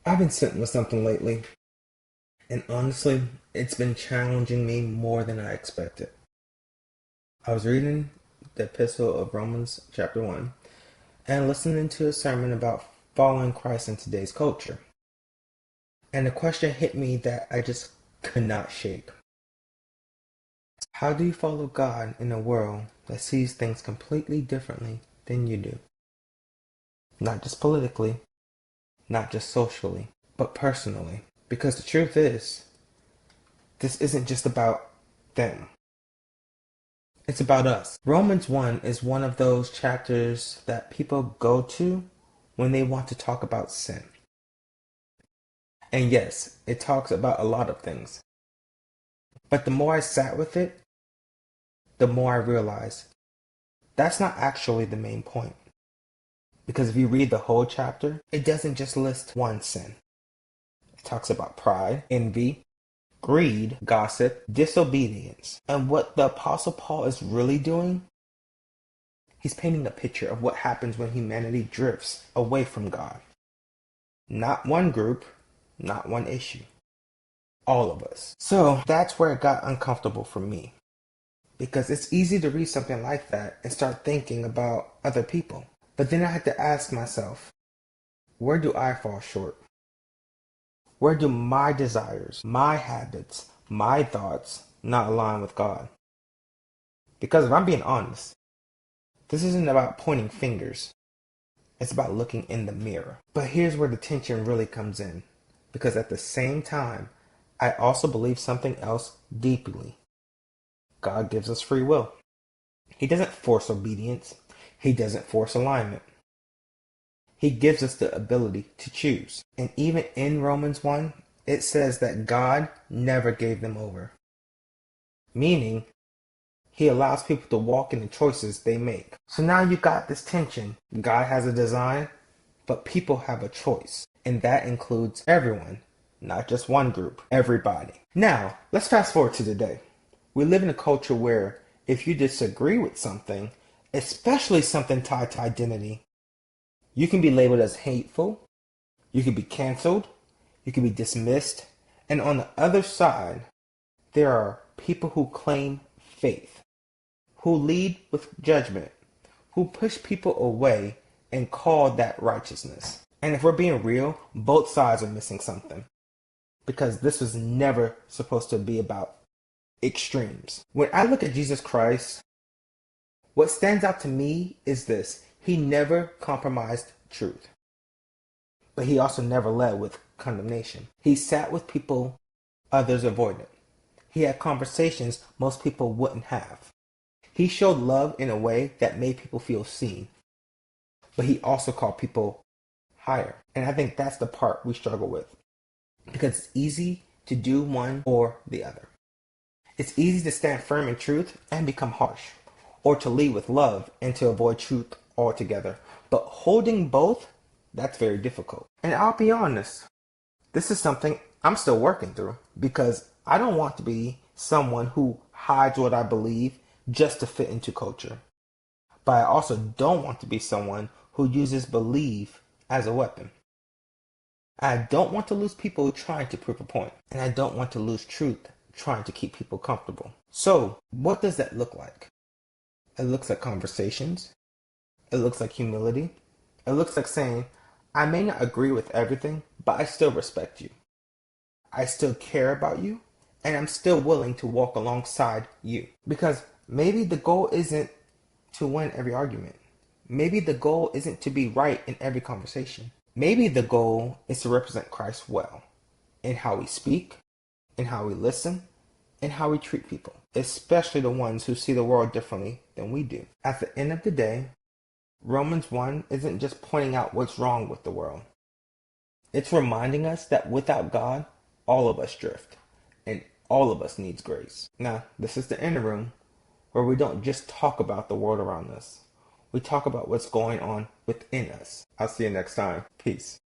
I've been sitting with something lately, and honestly, it's been challenging me more than I expected. I was reading the Epistle of Romans, chapter 1, and listening to a sermon about following Christ in today's culture. And the question hit me that I just could not shake. How do you follow God in a world that sees things completely differently than you do? Not just politically, not just socially, but personally. Because the truth is, this isn't just about them. It's about us. Romans 1 is one of those chapters that people go to when they want to talk about sin. And yes, it talks about a lot of things. But the more I sat with it, the more I realized that's not actually the main point. Because if you read the whole chapter, it doesn't just list one sin. It talks about pride, envy, greed, gossip, disobedience. And what the Apostle Paul is really doing, he's painting a picture of what happens when humanity drifts away from God. Not one group, not one issue. All of us. So that's where it got uncomfortable for me. Because it's easy to read something like that and start thinking about other people. But then I had to ask myself, where do I fall short? Where do my desires, my habits, my thoughts not align with God? Because if I'm being honest, this isn't about pointing fingers. It's about looking in the mirror. But here's where the tension really comes in. Because at the same time, I also believe something else deeply. God gives us free will. He doesn't force obedience. He doesn't force alignment. He gives us the ability to choose. And even in Romans 1, it says that God never gave them over. Meaning, he allows people to walk in the choices they make. So now you got this tension. God has a design, but people have a choice. And that includes everyone, not just one group, everybody. Now, let's fast forward to today. We live in a culture where if you disagree with something, especially something tied to identity, you can be labeled as hateful, you can be canceled, you can be dismissed, and on the other side, there are people who claim faith, who lead with judgment, who push people away and call that righteousness. And if we're being real, both sides are missing something. Because this was never supposed to be about extremes. When I look at Jesus Christ, what stands out to me is this. He never compromised truth. But he also never led with condemnation. He sat with people others avoided. He had conversations most people wouldn't have. He showed love in a way that made people feel seen. But he also called people higher. And I think that's the part we struggle with. Because it's easy to do one or the other. It's easy to stand firm in truth and become harsh, or to lead with love and to avoid truth altogether. But holding both, that's very difficult. And I'll be honest, this is something I'm still working through because I don't want to be someone who hides what I believe just to fit into culture. But I also don't want to be someone who uses belief as a weapon. I don't want to lose people trying to prove a point, and I don't want to lose truth trying to keep people comfortable. So, what does that look like? It looks like conversations. It looks like humility. It looks like saying, I may not agree with everything, but I still respect you. I still care about you, and I'm still willing to walk alongside you. Because maybe the goal isn't to win every argument. Maybe the goal isn't to be right in every conversation. Maybe the goal is to represent Christ well in how we speak, in how we listen, in how we treat people, especially the ones who see the world differently than we do. At the end of the day, Romans 1 isn't just pointing out what's wrong with the world. It's reminding us that without God, all of us drift, and all of us needs grace. Now, this is the inner room where we don't just talk about the world around us. We talk about what's going on within us. I'll see you next time. Peace.